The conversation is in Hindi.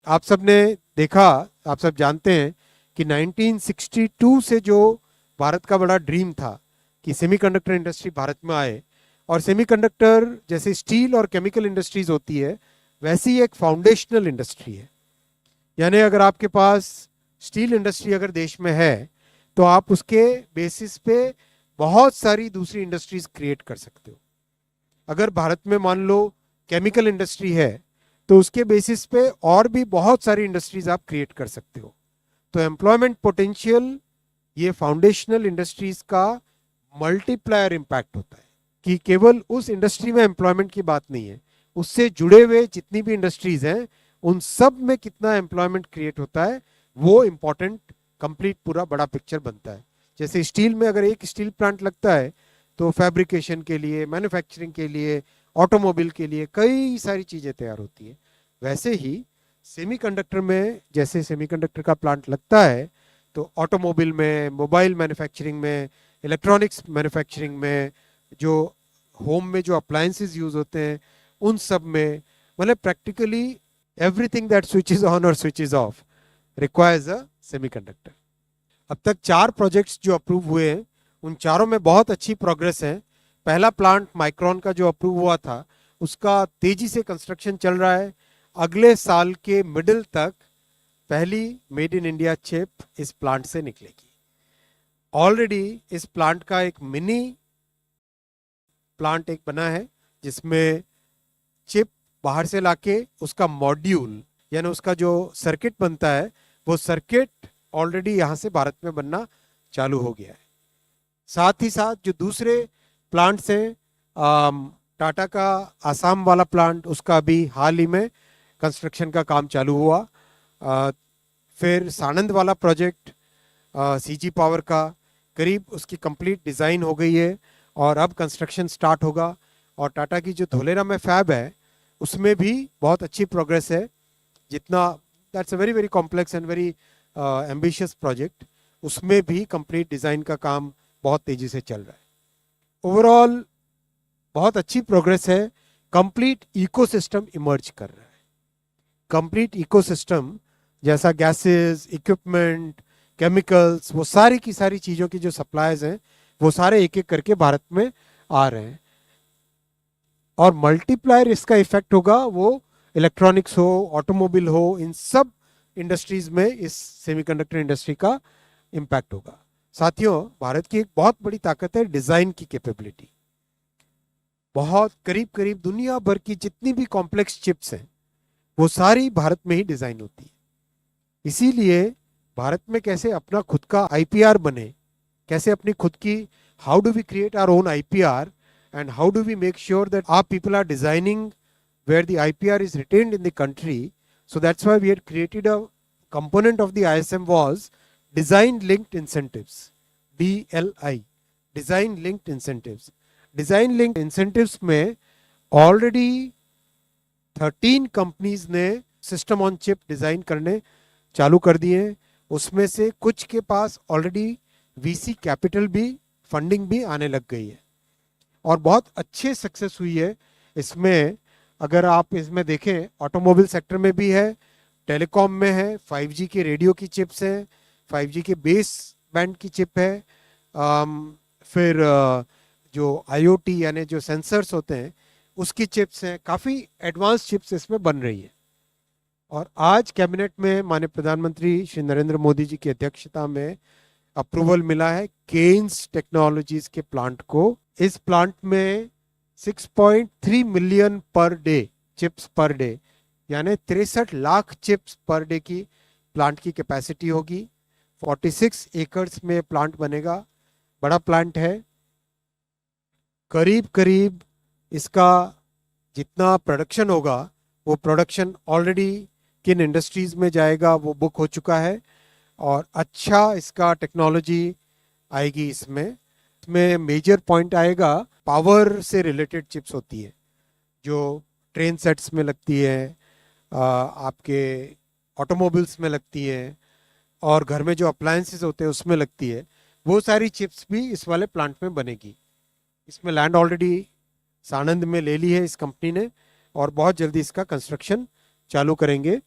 आप सब ने देखा, आप सब जानते हैं कि 1962 से जो भारत का बड़ा ड्रीम था कि सेमीकंडक्टर इंडस्ट्री भारत में आए, और सेमीकंडक्टर जैसे स्टील और केमिकल इंडस्ट्रीज होती है वैसी एक फाउंडेशनल इंडस्ट्री है। यानी अगर आपके पास स्टील इंडस्ट्री अगर देश में है तो आप उसके बेसिस पे बहुत सारी दूसरी इंडस्ट्रीज क्रिएट कर सकते हो। अगर भारत में मान लो केमिकल इंडस्ट्री है तो उसके बेसिस पे और भी बहुत सारी इंडस्ट्रीज आप क्रिएट कर सकते हो। तो एम्प्लॉयमेंट पोटेंशियल, ये फाउंडेशनल इंडस्ट्रीज का मल्टीप्लायर इम्पैक्ट होता है कि केवल उस इंडस्ट्री में एम्प्लॉयमेंट की बात नहीं है, उससे जुड़े हुए जितनी भी इंडस्ट्रीज हैं उन सब में कितना एम्प्लॉयमेंट क्रिएट होता है, वो इंपॉर्टेंट कंप्लीट पूरा बड़ा पिक्चर बनता है। जैसे स्टील में अगर एक स्टील प्लांट लगता है तो फैब्रिकेशन के लिए, मैन्युफैक्चरिंग के लिए, ऑटोमोबाइल के लिए कई सारी चीज़ें तैयार होती है। वैसे ही सेमीकंडक्टर में जैसे सेमीकंडक्टर का प्लांट लगता है तो ऑटोमोबाइल में, मोबाइल मैन्युफैक्चरिंग में, इलेक्ट्रॉनिक्स मैन्युफैक्चरिंग में, जो होम में जो अप्लायंसेस यूज होते हैं उन सब में, मतलब practically everything that switches on और switches off requires a semiconductor. अब तक 4 प्रोजेक्ट्स जो अप्रूव हुए हैं उन चारों में बहुत अच्छी प्रोग्रेस है। पहला प्लांट माइक्रोन का जो अप्रूव हुआ था उसका तेजी से कंस्ट्रक्शन चल रहा है। अगले साल के मिडिल तक पहली मेड इन इंडिया चिप इस प्लांट से निकलेगी। ऑलरेडी इस प्लांट का एक मिनी प्लांट एक बना है जिसमें चिप बाहर से लाके उसका मॉड्यूल यानी उसका जो सर्किट बनता है वो सर्किट ऑलरेडी यहाँ से भारत में बनना चालू हो गया है। साथ ही साथ जो दूसरे प्लांट्स हैं, टाटा का आसाम वाला प्लांट, उसका भी हाल ही में कंस्ट्रक्शन का काम चालू हुआ। फिर सानंद वाला प्रोजेक्ट सीजी पावर का, करीब उसकी कंप्लीट डिज़ाइन हो गई है और अब कंस्ट्रक्शन स्टार्ट होगा। और टाटा की जो धोलेरा में फैब है उसमें भी बहुत अच्छी प्रोग्रेस है। जितना that's a very very complex and very ambitious project, उसमें भी कंप्लीट डिज़ाइन का काम बहुत तेज़ी से चल रहा है। ओवरऑल बहुत अच्छी प्रोग्रेस है। कंप्लीट इकोसिस्टम इमर्ज कर रहा है। कंप्लीट इकोसिस्टम जैसा गैसेस, इक्विपमेंट, केमिकल्स, वो सारी की सारी चीज़ों की जो सप्लाईज हैं वो सारे एक एक करके भारत में आ रहे हैं। और मल्टीप्लायर इसका इफेक्ट होगा वो इलेक्ट्रॉनिक्स हो, ऑटोमोबाइल हो, इन सब इंडस्ट्रीज में इस सेमीकंडक्टर इंडस्ट्री का इम्पैक्ट होगा। साथियों, भारत की एक बहुत बड़ी ताकत है डिजाइन की कैपेबिलिटी। बहुत करीब करीब दुनिया भर की जितनी भी कॉम्प्लेक्स चिप्स हैं वो सारी भारत में ही डिजाइन होती है। इसीलिए भारत में कैसे अपना खुद का आईपीआर बने, कैसे अपनी खुद की, how do we create our own IPR and how do we make sure that our people are designing where the IPR is retained in the country. So that's why we had created a component of the ISM was design linked incentives, DLI, design linked incentives. Design linked incentives में already 13 कंपनीज ने सिस्टम ऑन चिप डिजाइन करने चालू कर दिए हैं। उसमें से कुछ के पास ऑलरेडी वीसी कैपिटल भी, फंडिंग भी आने लग गई है और बहुत अच्छे सक्सेस हुई है इसमें। अगर आप इसमें देखें, ऑटोमोबाइल सेक्टर में भी है, टेलीकॉम में है, 5G के रेडियो की चिप्स हैं, 5G के बेस बैंड की चिप है, फिर जो IoT यानी जो सेंसर्स होते हैं उसकी चिप्स हैं। काफ़ी एडवांस चिप्स इसमें बन रही है। और आज कैबिनेट में माननीय प्रधानमंत्री श्री नरेंद्र मोदी जी की अध्यक्षता में अप्रूवल मिला है केन्स टेक्नोलॉजीज के प्लांट को। इस प्लांट में 6.3 million per day chips per day, यानी 63 लाख चिप्स पर डे की प्लांट की कैपेसिटी होगी। 46 एकर्स में प्लांट बनेगा, बड़ा प्लांट है। करीब करीब इसका जितना प्रोडक्शन होगा वो प्रोडक्शन ऑलरेडी किन इंडस्ट्रीज में जाएगा वो बुक हो चुका है और अच्छा इसका टेक्नोलॉजी आएगी। इसमें मेजर पॉइंट आएगा पावर से रिलेटेड चिप्स होती है जो ट्रेन सेट्स में लगती है, आपके ऑटोमोबाइल्स में लगती है और घर में जो अप्लायंसेस होते हैं उसमें लगती है। वो सारी चिप्स भी इस वाले प्लांट में बनेगी। इसमें लैंड ऑलरेडी सानंद में ले ली है इस कंपनी ने और बहुत जल्दी इसका कंस्ट्रक्शन चालू करेंगे।